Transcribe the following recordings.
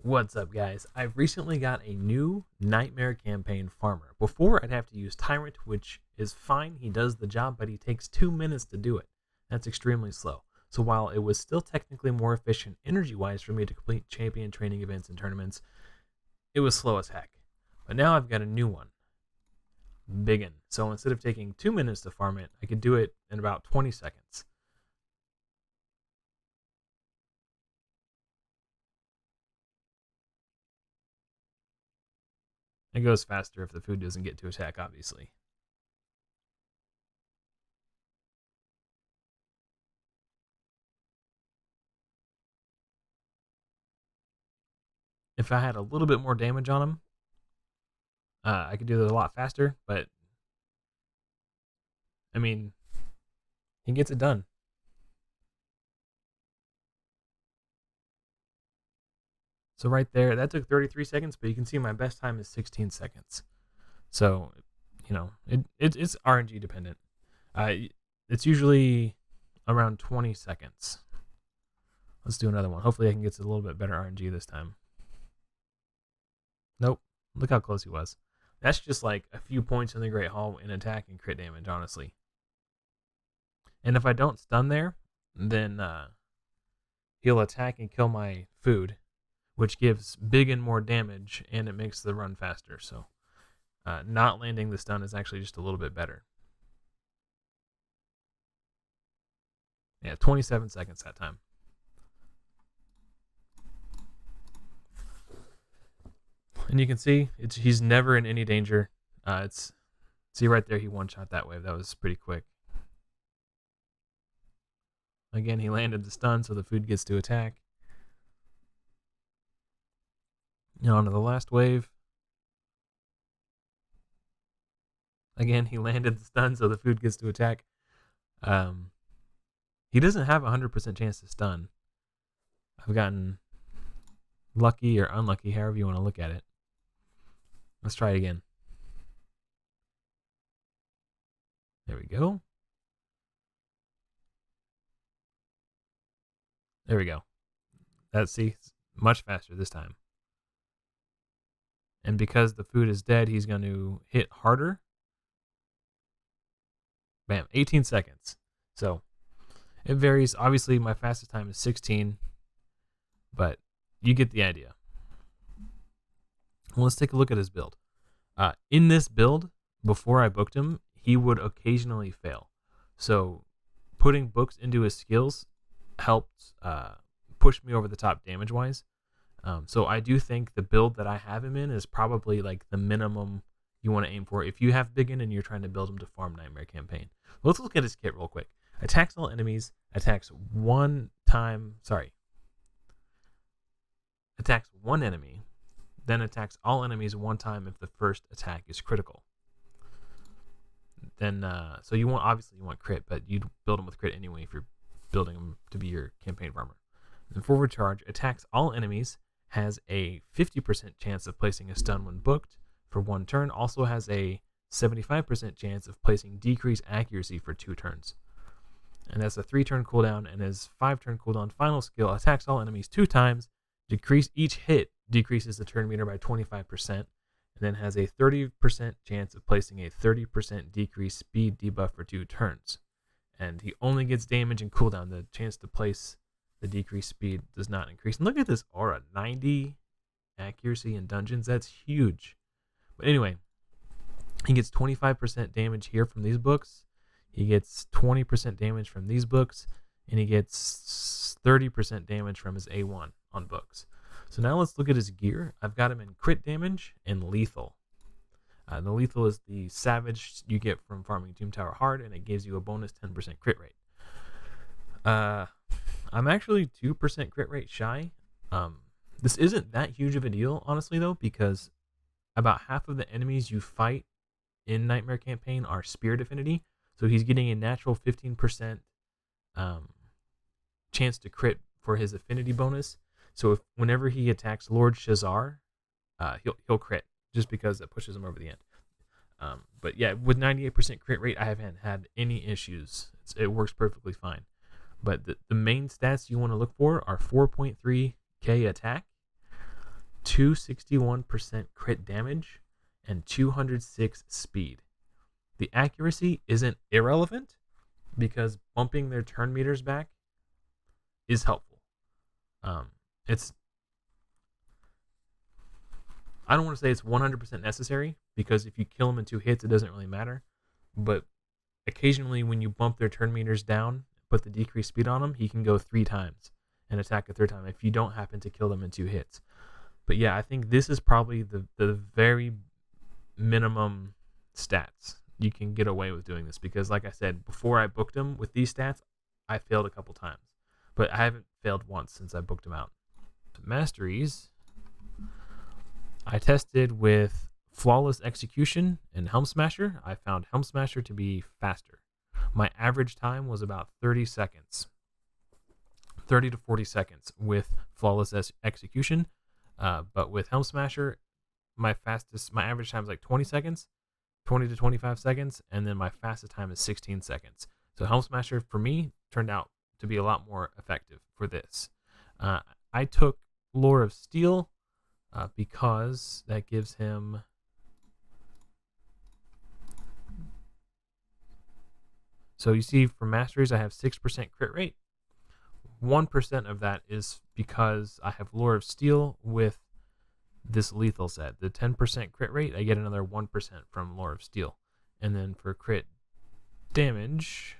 What's up, guys? I've recently got a new Nightmare Campaign farmer. Before, I'd have to use Tyrant, which is fine. He does the job, but he takes 2 minutes to do it. That's extremely slow. So while it was still technically more efficient energy-wise for me to complete champion training events and tournaments, it was slow as heck. But now I've got a new one, Biggin. So instead of taking 2 minutes to farm it, I could do it in about 20 seconds. It goes faster if the food doesn't get to attack, obviously. If I had a little bit more damage on him, I could do that a lot faster, but I mean, he gets it done. So right there, that took 33 seconds, but you can see my best time is 16 seconds. So, it's RNG dependent. It's usually around 20 seconds. Let's do another one. Hopefully I can get to a little bit better RNG this time. Nope. Look how close he was. That's just like a few points in the Great Hall in attack and crit damage, honestly. And if I don't stun there, then he'll attack and kill my food, which gives Biggin more damage, and it makes the run faster. So not landing the stun is actually just a little bit better. Yeah, 27 seconds that time. And you can see he's never in any danger. See right there, he one-shot that wave. That was pretty quick. Again, he landed the stun, so the food gets to attack. Now onto the last wave. Again, he landed the stun, so the food gets to attack. He doesn't have a 100% chance to stun. I've gotten lucky or unlucky, however you want to look at it. Let's try it again. There we go. There we go. See, much faster this time. And because the food is dead, he's going to hit harder. Bam, 18 seconds. So it varies. Obviously, my fastest time is 16, but you get the idea. Well, let's take a look at his build. In this build, before I booked him, he would occasionally fail. So putting books into his skills helped push me over the top damage-wise. So I do think the build that I have him in is probably like the minimum you want to aim for if you have Biggin and you're trying to build him to farm Nightmare Campaign. Let's look at his kit real quick. Attacks all enemies, attacks one enemy, then attacks all enemies one time if the first attack is critical. Then, so you want crit, but you'd build him with crit anyway if you're building him to be your campaign farmer. And forward charge attacks all enemies, has a 50% chance of placing a stun when booked for 1 turn, also has a 75% chance of placing decreased accuracy for 2 turns. And that's a 3-turn cooldown, and his 5-turn cooldown final skill attacks all enemies 2 times, each hit decreases the turn meter by 25%, and then has a 30% chance of placing a 30% decreased speed debuff for 2 turns. And he only gets damage and cooldown. The chance to place the decreased speed does not increase. And look at this aura, 90 accuracy in dungeons. That's huge. But anyway, he gets 25% damage here from these books. He gets 20% damage from these books, and he gets 30% damage from his A1 on books. So now let's look at his gear. I've got him in crit damage and lethal. The lethal is the savage you get from farming Tomb Tower hard, and it gives you a bonus 10% crit rate. I'm actually 2% crit rate shy. This isn't that huge of a deal, honestly, though, because about half of the enemies you fight in Nightmare Campaign are Spirit Affinity, so he's getting a natural 15% chance to crit for his affinity bonus. So whenever he attacks Lord Shazar, he'll crit just because it pushes him over the end. But yeah, with 98% crit rate, I haven't had any issues. It works perfectly fine. But the main stats you want to look for are 4.3k attack, 261% crit damage, and 206 speed. The accuracy isn't irrelevant because bumping their turn meters back is helpful. I don't want to say it's 100% necessary because if you kill them in 2 hits, it doesn't really matter. But occasionally, when you bump their turn meters down, put the decreased speed on them, he can go 3 times and attack a 3rd time if you don't happen to kill them in 2 hits. But yeah, I think this is probably the very minimum stats you can get away with doing this because, like I said, before I booked him with these stats, I failed a couple times. But I haven't failed once since I booked him out. Masteries, I tested with Flawless Execution and Helm Smasher. I found Helm Smasher to be faster. My average time was about 30 seconds. 30 to 40 seconds with Flawless Execution. But with Helm Smasher, my average time is like 20 seconds, 20 to 25 seconds, and then my fastest time is 16 seconds. So Helm Smasher, for me, turned out to be a lot more effective for this. I took Lore of Steel because that gives him... So you see, for Masteries, I have 6% crit rate. 1% of that is because I have Lore of Steel with this lethal set. The 10% crit rate, I get another 1% from Lore of Steel. And then for crit damage,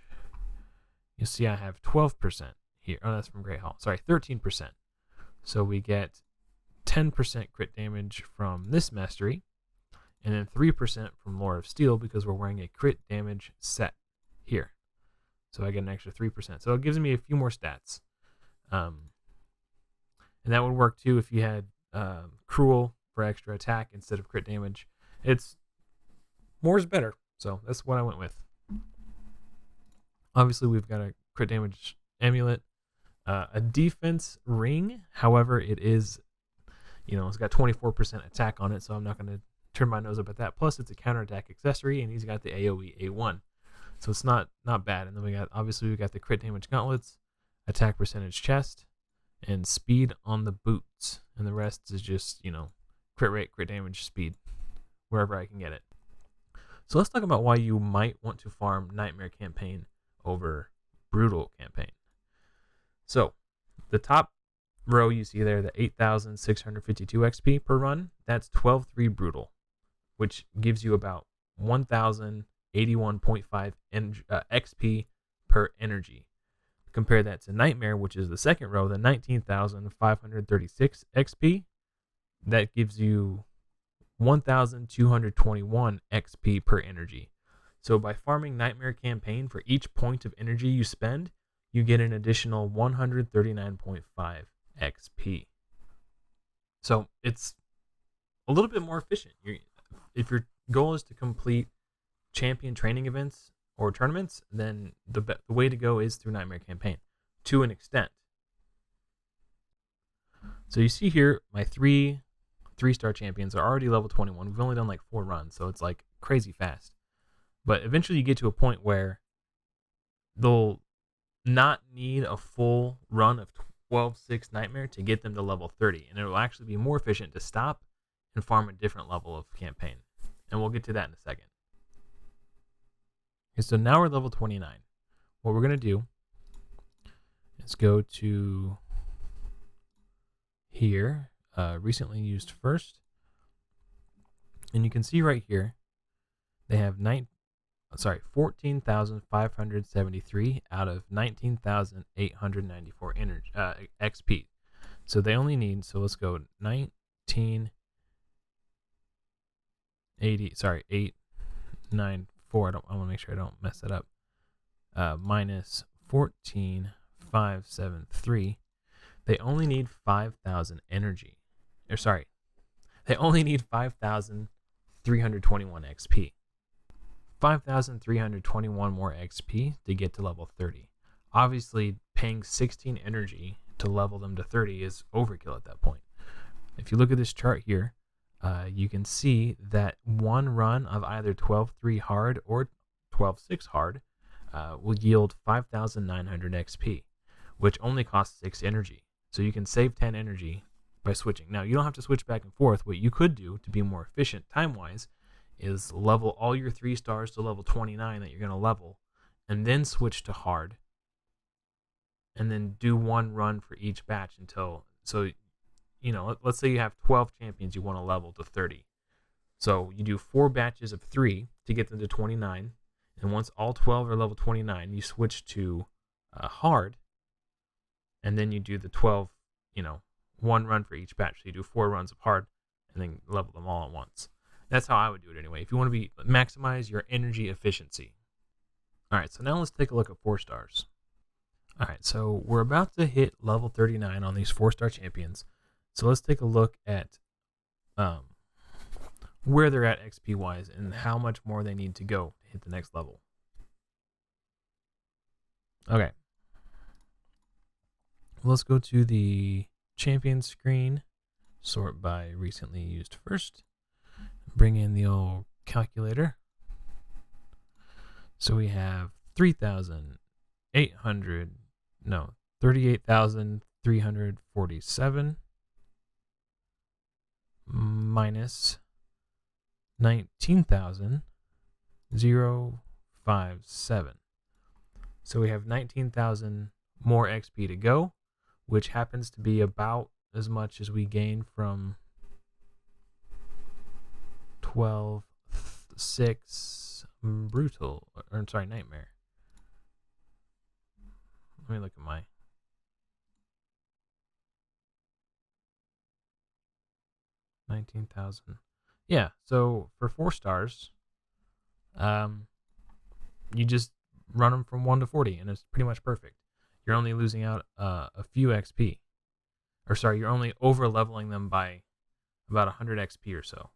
you see I have 12% here. Oh, that's from Great Hall. Sorry, 13%. So we get 10% crit damage from this mastery, and then 3% from Lore of Steel because we're wearing a crit damage set here. So I get an extra 3%. So it gives me a few more stats. And that would work too if you had Cruel for extra attack instead of crit damage. More is better. So that's what I went with. Obviously, we've got a crit damage amulet, a defense ring. However, it is, it's got 24% attack on it, so I'm not going to turn my nose up at that. Plus, it's a counterattack accessory, and he's got the AoE A1. So it's not bad. And then we got the crit damage gauntlets, attack percentage chest, and speed on the boots. And the rest is just, crit rate, crit damage, speed, wherever I can get it. So let's talk about why you might want to farm Nightmare Campaign over Brutal Campaign. So the top row you see there, the 8,652 XP per run, that's 12-3 Brutal, which gives you about 1,081.5 XP per energy. Compare that to Nightmare, which is the second row, the 19,536 XP. That gives you 1,221 XP per energy. So by farming Nightmare Campaign, for each point of energy you spend, you get an additional 139.5 XP. So it's a little bit more efficient. If your goal is to complete champion training events or tournaments, then the way to go is through Nightmare Campaign to an extent. So you see here, my three-star champions are already level 21. We've only done like 4 runs, so it's like crazy fast. But eventually you get to a point where they'll not need a full run of 12-6 Nightmare to get them to level 30. And it will actually be more efficient to stop and farm a different level of campaign. And we'll get to that in a second. Okay, so now we're level 29. What we're going to do is go to here, recently used first. And you can see right here, they have 14,573 out of 19,894 XP. So they only need, so let's go 894. I want to make sure I don't mess that up. Minus 14,573. They only need 5,000 energy. They only need 5,321 XP. 5,321 more XP to get to level 30. Obviously, paying 16 energy to level them to 30 is overkill at that point. If you look at this chart here, you can see that one run of either 12-3 hard or 12-6 hard will yield 5,900 XP, which only costs 6 energy. So you can save 10 energy by switching. Now, you don't have to switch back and forth. What you could do to be more efficient time-wise is level all your 3 stars to level 29 that you're going to level, and then switch to hard, and then do one run for each batch until, so, let's say you have 12 champions you want to level to 30. So you do 4 batches of 3 to get them to 29, and once all 12 are level 29, you switch to hard, and then you do the 12, one run for each batch. So you do 4 runs of hard, and then level them all at once. That's how I would do it anyway, if you want to maximize your energy efficiency. All right, so now let's take a look at 4 stars. All right, so we're about to hit level 39 on these 4-star champions. So let's take a look at where they're at XP-wise and how much more they need to go to hit the next level. Okay. Let's go to the champion screen, sort by recently used first, bring in the old calculator. So we have 38,347 minus 19,057. So we have 19,000 more XP to go, which happens to be about as much as we gain from 12.6 brutal, or sorry, nightmare. Let me look at my 19,000. Yeah, so for 4 stars, you just run them from 1 to 40, and it's pretty much perfect. You're only losing out a few XP. Or sorry, you're only over leveling them by about 100 XP or so.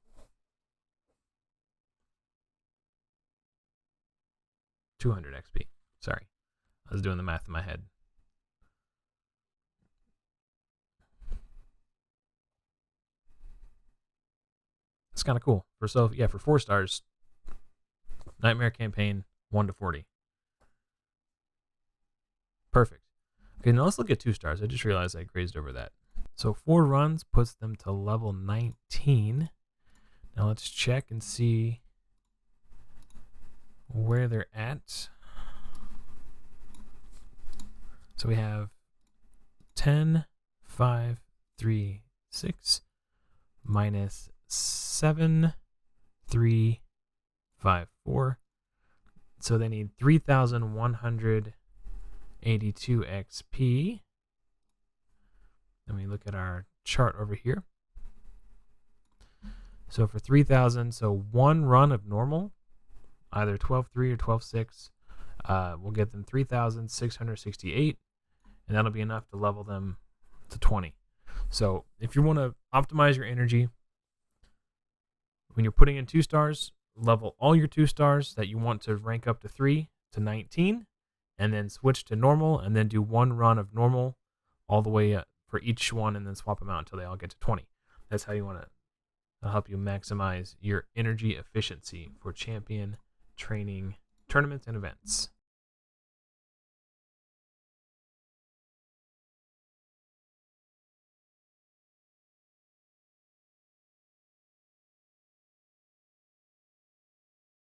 $200 XP. Sorry, I was doing the math in my head. It's kind of cool. For 4 stars, Nightmare Campaign 1 to 40. Perfect. Okay, now let's look at 2 stars. I just realized I grazed over that. So 4 runs puts them to level 19. Now let's check and see where they're at. So we have 10, 5, 3, 6 minus 7, 3, 5, 4. So they need 3,182 XP. Let me look at our chart over here. So for 3,000, so 1 run of normal, either 12.3 or 12.6, will get them 3,668, and that'll be enough to level them to 20. So if you want to optimize your energy, when you're putting in 2 stars, level all your 2 stars that you want to rank up to 3 to 19, and then switch to normal, and then do 1 run of normal all the way up for each one, and then swap them out until they all get to 20. That's how you want to. That'll help you maximize your energy efficiency for champion training tournaments and events.